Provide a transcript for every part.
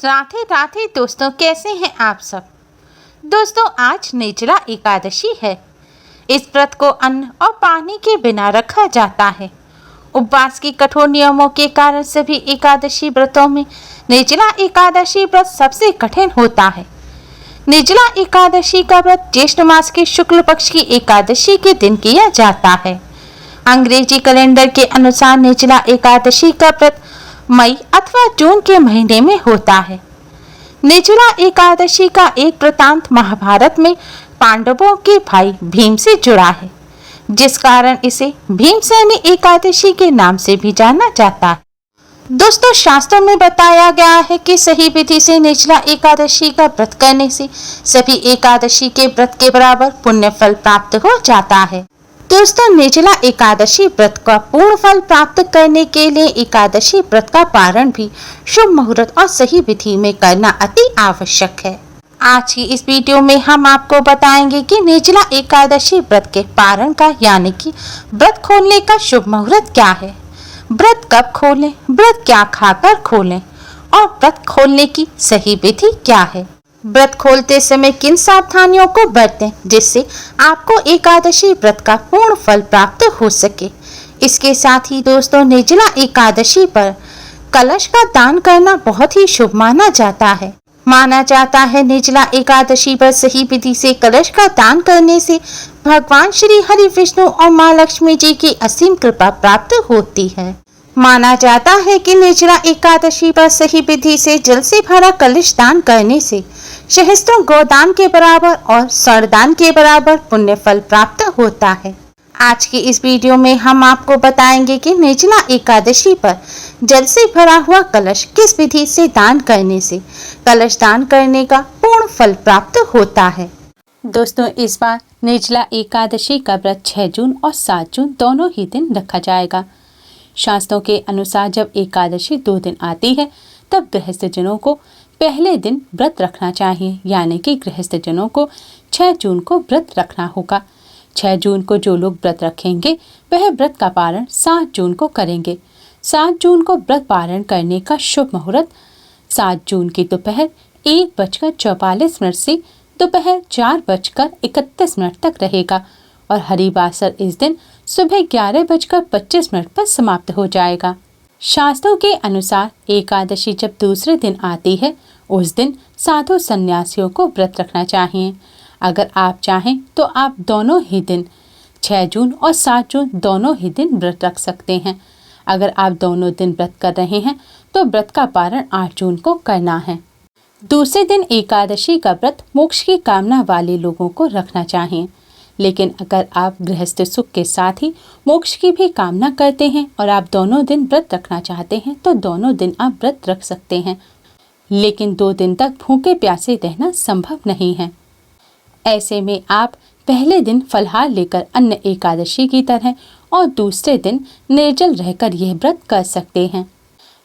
राधे राधे दोस्तों, कैसे हैं आप सब। दोस्तों, आज निर्जला एकादशी है। इस व्रत को अन्न और पानी के बिना रखा जाता है। उपवास के कठोर नियमों के कारण सभी एकादशी व्रतों में निर्जला एकादशी व्रत सबसे कठिन होता है। निर्जला एकादशी का व्रत ज्येष्ठ मास के शुक्ल पक्ष की एकादशी के दिन किया जाता है। अंग्रेजी कैलेंडर के अनुसार निर्जला एकादशी का व्रत मई अथवा जून के महीने में होता है। निर्जला एकादशी का एक वृतांत महाभारत में पांडवों के भाई भीम से जुड़ा है, जिस कारण इसे भीमसेनी एकादशी के नाम से भी जाना जाता है। दोस्तों, शास्त्रों में बताया गया है कि सही विधि से निर्जला एकादशी का व्रत करने से सभी एकादशी के व्रत के बराबर पुण्य फल प्राप्त हो जाता है। दोस्तों, निर्जला एकादशी व्रत का पूर्ण फल प्राप्त करने के लिए एकादशी व्रत का पारण भी शुभ मुहूर्त और सही विधि में करना अति आवश्यक है। आज की इस वीडियो में हम आपको बताएंगे कि निर्जला एकादशी व्रत के पारण का यानी कि व्रत खोलने का शुभ मुहूर्त क्या है, व्रत कब खोलें, व्रत क्या खाकर खोलें और व्रत खोलने की सही विधि क्या है। व्रत खोलते समय किन सावधानियों को बरतें जिससे आपको एकादशी व्रत का पूर्ण फल प्राप्त हो सके। इसके साथ ही दोस्तों, निर्जला एकादशी पर कलश का दान करना बहुत ही शुभ माना जाता है। माना जाता है निर्जला एकादशी पर सही विधि से कलश का दान करने से भगवान श्री हरि विष्णु और माँ लक्ष्मी जी की असीम कृपा प्राप्त होती है। माना जाता है कि निर्जला एकादशी पर सही विधि से जल से भरा कलश दान करने से सहस्त्रों गोदान के बराबर और स्वरदान के बराबर पुण्य फल प्राप्त होता है। आज की इस वीडियो में हम आपको बताएंगे कि निर्जला एकादशी पर जल से भरा हुआ कलश किस विधि से दान करने से कलश दान करने का पूर्ण फल प्राप्त होता है। दोस्तों, इस बार निर्जला एकादशी का व्रत 6 जून और 7 जून दोनों ही दिन रखा जाएगा। शास्त्रों के अनुसार जब एकादशी 2 दिन आती है तब गृहस्थ जनों को पहले दिन व्रत रखना चाहिए, यानी कि गृहस्थ जनों को 6 जून को व्रत रखना होगा। 6 जून को जो लोग व्रत रखेंगे वह व्रत का पारण 7 जून को करेंगे। 7 जून को व्रत पारण करने का शुभ मुहूर्त 7 जून की दोपहर 1:44 से दोपहर 4:31 तक रहेगा और हरिवासर इस दिन सुबह 11:25 पर समाप्त हो जाएगा। शास्त्रों के अनुसार एकादशी जब दूसरे दिन आती है उस दिन साधु सन्यासियों को व्रत रखना चाहिए। अगर आप चाहें तो आप दोनों ही दिन 6 जून और 7 जून दोनों ही दिन व्रत रख सकते हैं। अगर आप दोनों दिन व्रत कर रहे हैं तो व्रत का पारण 8 जून को करना है। दूसरे दिन एकादशी का व्रत मोक्ष की कामना वाले लोगों को रखना चाहिए, लेकिन अगर आप गृहस्थ सुख के साथ ही मोक्ष की भी कामना करते हैं और आप दोनों दिन व्रत रखना चाहते हैं तो दोनों दिन आप व्रत रख सकते हैं, लेकिन 2 दिन तक भूखे प्यासे रहना संभव नहीं है। ऐसे में आप पहले दिन फलहार लेकर अन्य एकादशी की तरह और दूसरे दिन निर्जल रहकर यह व्रत कर सकते हैं।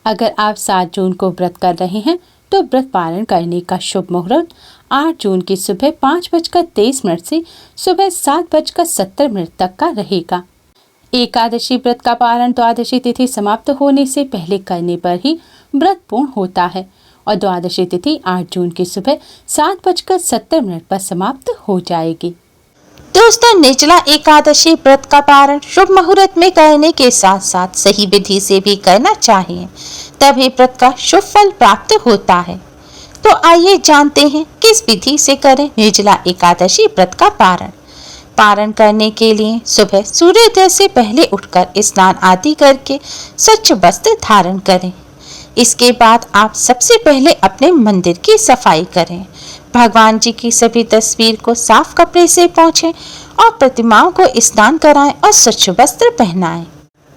अगर आप 7 जून को व्रत कर रहे हैं तो व्रत पारण करने का शुभ मुहूर्त 8 जून की सुबह 5:23 से सुबह 7:70 तक का रहेगा। एकादशी व्रत का पारण द्वादशी तिथि समाप्त होने से पहले करने पर ही व्रत पूर्ण होता है और द्वादशी तिथि 8 जून की सुबह 7:70 पर समाप्त हो जाएगी। दोस्तों, निर्जला एकादशी व्रत का पारण शुभ मुहूर्त में करने के साथ साथ सही विधि से भी करना चाहिए, तभी व्रत का शुभ फल प्राप्त होता है। तो आइए जानते हैं किस विधि से करें निर्जला एकादशी व्रत का पारण। पारण करने के लिए सुबह सूर्योदय से पहले उठकर स्नान आदि करके स्वच्छ वस्त्र धारण करें। इसके बाद आप सबसे पहले अपने मंदिर की सफाई करें, भगवान जी की सभी तस्वीर को साफ कपड़े से पोंछें और प्रतिमाओं को स्नान कराएं और स्वच्छ वस्त्र पहनाएं।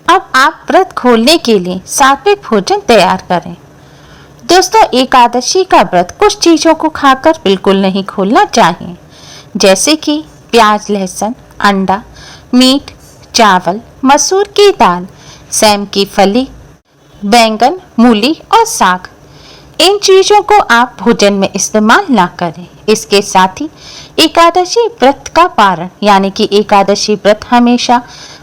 अब आप व्रत खोलने के लिए सात्विक भोजन तैयार करें। दोस्तों, एकादशी का व्रत कुछ चीजों को खाकर बिल्कुल नहीं खोलना चाहिए, जैसे कि प्याज, लहसुन, अंडा, मीट, चावल, मसूर की दाल, सेम की फली, बैंगन, मूली और साग। इन चीजों को आप भोजन में इस्तेमाल ना करें। इसके साथ ही एकादशी व्रत का पारण यानी कि एकादशी व्रत हमेशा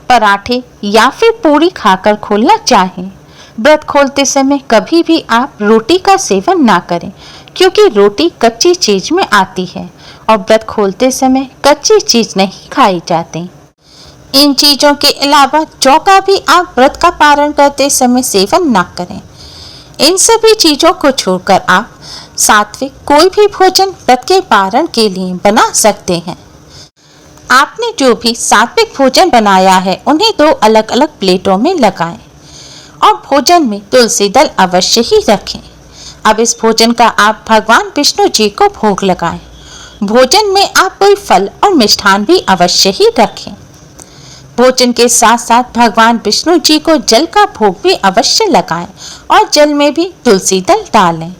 पराठे या फिर पूरी खाकर खोलना चाहिए। व्रत खोलते समय कभी भी आप रोटी का सेवन ना करें, क्योंकि रोटी कच्ची चीज में आती है और व्रत खोलते समय कच्ची चीज नहीं खाई जाती। इन चीजों के अलावा जौ का भी आप व्रत का पारण करते समय सेवन ना करें। इन सभी चीजों को छोड़कर आप सात्विक कोई भी भोजन व्रत के पारण के लिए बना सकते हैं। आपने जो भी सात्विक भोजन बनाया है उन्हें 2 अलग अलग प्लेटों में लगाएं और भोजन में तुलसी दल अवश्य ही रखें। अब इस भोजन का आप भगवान विष्णु जी को भोग लगाएं। भोजन में आप कोई फल और मिष्ठान भी अवश्य ही रखें। भोजन के साथ साथ भगवान विष्णु जी को जल का भोग भी अवश्य लगाएं और जल में भी तुलसी दल डालें।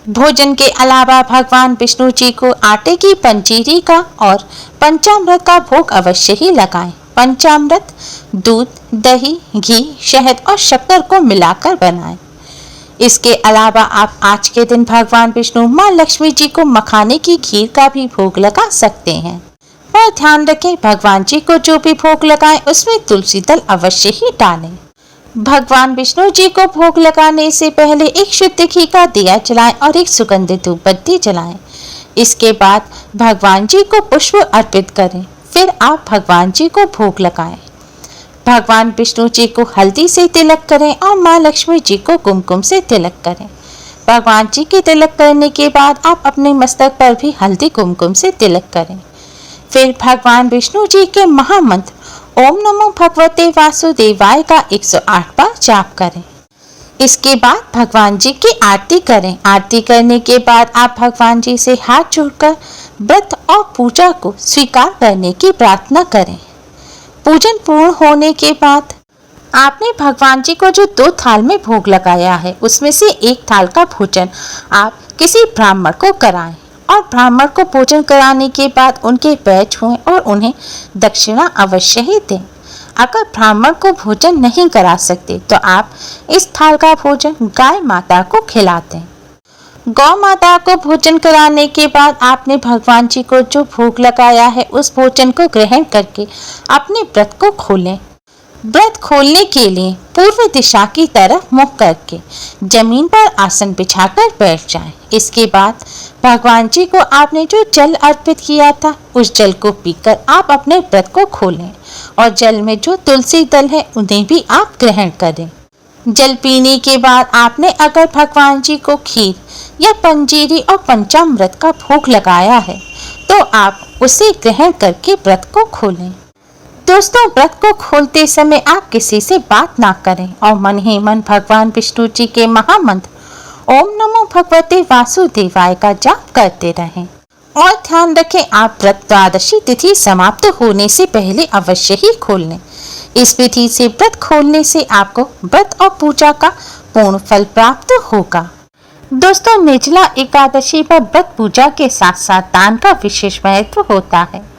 भोजन के अलावा भगवान विष्णु जी को आटे की पंजीरी का और पंचामृत का भोग अवश्य ही लगाएं। पंचामृत दूध, दही, घी, शहद और शक्कर को मिलाकर बनाएं। इसके अलावा आप आज के दिन भगवान विष्णु, माँ लक्ष्मी जी को मखाने की खीर का भी भोग लगा सकते हैं। और ध्यान रखें, भगवान जी को जो भी भोग लगाएं उसमें तुलसी दल अवश्य ही डालें। भगवान विष्णु जी को भोग लगाने से पहले एक शुद्ध घी का दिया जलाएं और एक सुगंधित धूपबत्ती जलाएं। इसके बाद भगवान जी को पुष्प अर्पित करें। फिर आप भगवान जी को भोग लगाएं। भगवान विष्णु जी को हल्दी से तिलक करें और माँ लक्ष्मी जी को कुमकुम से तिलक करें। भगवान जी के तिलक करने के बाद आप अपने मस्तक पर भी हल्दी कुमकुम से तिलक करें। फिर भगवान विष्णु जी के महामंत्र ओम नमो भगवते वासुदेवाय का 108 बार जाप करें। इसके बाद भगवान जी की आरती करें। आरती करने के बाद आप भगवान जी से हाथ जोड़कर व्रत और पूजा को स्वीकार करने की प्रार्थना करें। पूजन पूर्ण होने के बाद आपने भगवान जी को जो 2 थाल में भोग लगाया है उसमें से एक थाल का भोजन आप किसी ब्राह्मण को कराएं और ब्राह्मण को भोजन कराने के बाद उनके पैर छुएं और उन्हें दक्षिणा अवश्य ही दें। अगर ब्राह्मण को भोजन नहीं करा सकते तो आप इस थाल का भोजन गाय माता को खिला दें। गौ माता को भोजन कराने के बाद आपने भगवान जी को जो भोग लगाया है उस भोजन को ग्रहण करके अपने व्रत को खोलें। व्रत खोलने के लिए पूर्व दिशा की तरफ मुख करके जमीन पर आसन बिछाकर बैठ जाएं। इसके बाद भगवान जी को आपने जो जल अर्पित किया था उस जल को पीकर आप अपने व्रत को खोलें और जल में जो तुलसी दल है उन्हें भी आप ग्रहण करें। जल पीने के बाद आपने अगर भगवान जी को खीर या पंजीरी और पंचामृत का भोग लगाया है तो आप उसे ग्रहण करके व्रत को खोलें। दोस्तों, व्रत को खोलते समय आप किसी से बात ना करें और मन ही मन भगवान विष्णु जी के महामंत्र ओम नमो भगवते वासुदेवाय का जाप करते रहें। और ध्यान रखें, आप व्रत द्वादशी तिथि समाप्त होने से पहले अवश्य ही खोल लें। इस विधि से व्रत खोलने से आपको व्रत और पूजा का पूर्ण फल प्राप्त होगा। दोस्तों, निर्जला एकादशी पर व्रत पूजा के साथ साथ दान का विशेष महत्व होता है।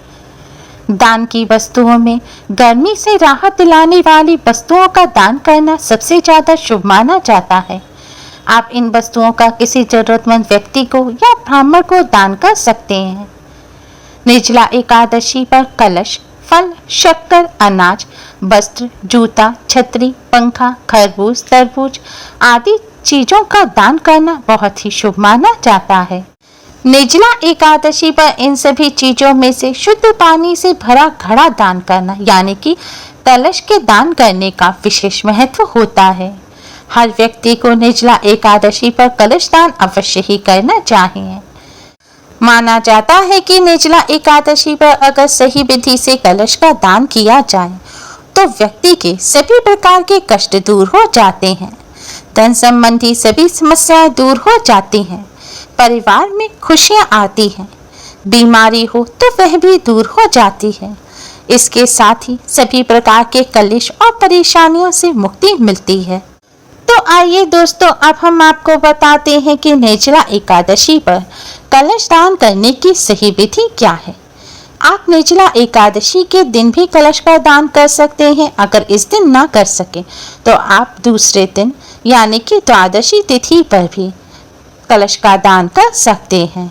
दान की वस्तुओं में गर्मी से राहत दिलाने वाली वस्तुओं का दान करना सबसे ज्यादा शुभ माना जाता है। आप इन वस्तुओं का किसी जरूरतमंद व्यक्ति को या ब्राह्मण को दान कर सकते हैं। निर्जला एकादशी पर कलश, फल, शक्कर, अनाज, वस्त्र, जूता, छतरी, पंखा, खरबूज, तरबूज आदि चीजों का दान करना बहुत ही शुभ माना जाता है। निर्जला एकादशी पर इन सभी चीजों में से शुद्ध पानी से भरा घड़ा दान करना यानी कि कलश के दान करने का विशेष महत्व होता है। हर व्यक्ति को निर्जला एकादशी पर कलश दान अवश्य ही करना चाहिए। माना जाता है कि निर्जला एकादशी पर अगर सही विधि से कलश का दान किया जाए तो व्यक्ति के सभी प्रकार के कष्ट दूर हो जाते हैं, धन संबंधी सभी समस्याएं दूर हो जाती हैं, परिवार में खुशियां आती हैं, बीमारी हो तो वह भी दूर हो जाती है। इसके साथ ही सभी प्रकार के कलेश और परेशानियों से मुक्ति मिलती है। तो आइए दोस्तों, अब हम आपको बताते हैं कि निर्जला एकादशी पर कलश दान करने की सही विधि क्या है। आप निर्जला एकादशी के दिन भी कलश का दान कर सकते हैं। अगर इस दिन ना कर सके तो आप दूसरे दिन यानी कि द्वादशी तिथि पर भी कलश का दान कर सकते हैं।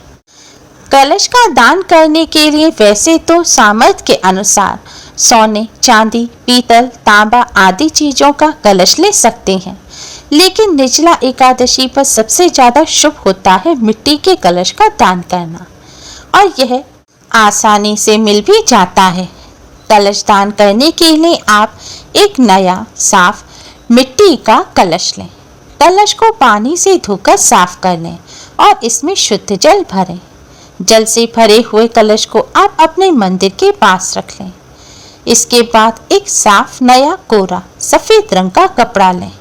कलश का दान करने के लिए वैसे तो सामर्थ्य के अनुसार सोने, चांदी, पीतल, तांबा आदि चीजों का कलश ले सकते हैं, लेकिन निर्जला एकादशी पर सबसे ज्यादा शुभ होता है मिट्टी के कलश का दान करना, और यह आसानी से मिल भी जाता है। कलश दान करने के लिए आप एक नया साफ मिट्टी का कलश लें। कलश को पानी से धोकर साफ कर लें और इसमें शुद्ध जल भरें। जल से भरे हुए कलश को आप अपने मंदिर के पास रख लें। इसके बाद एक साफ नया कोरा सफेद रंग का कपड़ा लें।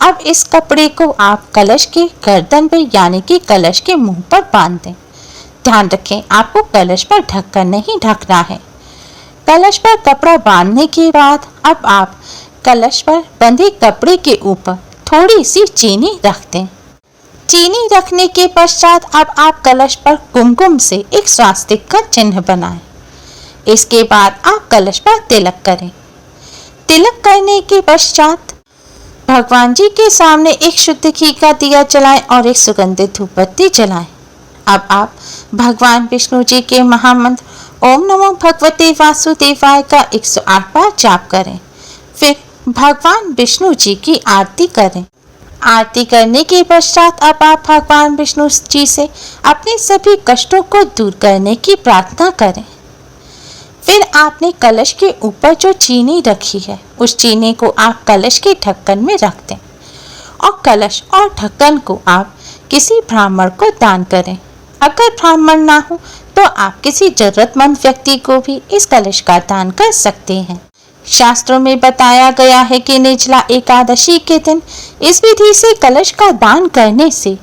अब इस कपड़े को आप कलश के गर्दन पर यानी कि कलश के मुंह पर बांध दें। ध्यान रखें, आपको कलश पर ढककर नहीं ढकना है। कलश पर कपड़ा बांधने के बाद अब आप कलश पर बंधे कपड़े के ऊपर थोड़ी सी चीनी रख दें। चीनी रखने के पश्चात अब आप कलश पर कुमकुम से एक स्वास्तिक का चिन्ह बनाएं। इसके बाद आप कलश पर तिलक करें। तिलक करने के पश्चात भगवान जी के सामने एक शुद्ध घी का दिया जलाएं और एक सुगंधित धूपबत्ती जलाएं। अब आप भगवान विष्णु जी के महामंत्र ओम नमो भगवते वासुदेवाय का 108 बार जाप करें। फिर भगवान विष्णु जी की आरती करें। आरती करने के पश्चात अब आप भगवान विष्णु जी से अपने सभी कष्टों को दूर करने की प्रार्थना करें। फिर आपने कलश के ऊपर जो चीनी रखी है उस चीनी को आप कलश के ढक्कन में रख दें और कलश और ढक्कन को आप किसी ब्राह्मण को दान करें। अगर ब्राह्मण ना हो तो आप किसी जरूरतमंद व्यक्ति को भी इस कलश का दान कर सकते हैं। शास्त्रों में बताया गया है कि निर्जला एकादशी के दिन इस विधि से कलश का दान करने से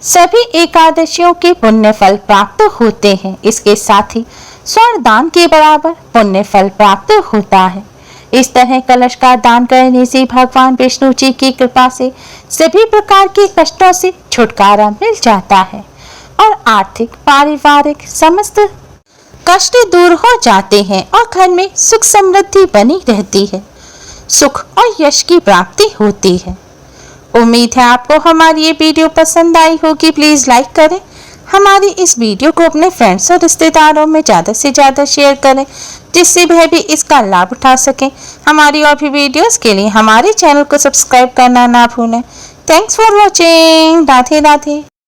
सभी एकादशियों के पुण्य फल प्राप्त होते हैं। इसके साथ ही स्वर्ण दान के बराबर पुण्य फल प्राप्त होता है। इस तरह कलश का दान करने से भगवान विष्णु जी की कृपा से सभी प्रकार के कष्टों से छुटकारा मिल जाता है और आर्थिक पारिवारिक समस्त कष्ट दूर हो जाते हैं और घर में सुख समृद्धि बनी रहती है, सुख और यश की प्राप्ति होती है। उम्मीद है आपको हमारी ये वीडियो पसंद आई होगी। प्लीज लाइक करें। हमारी इस वीडियो को अपने फ्रेंड्स और रिश्तेदारों में ज़्यादा से ज़्यादा शेयर करें जिससे वह भी इसका लाभ उठा सकें। हमारी और भी वीडियोस के लिए हमारे चैनल को सब्सक्राइब करना ना भूलें। Thanks for watching. Radhe Radhe.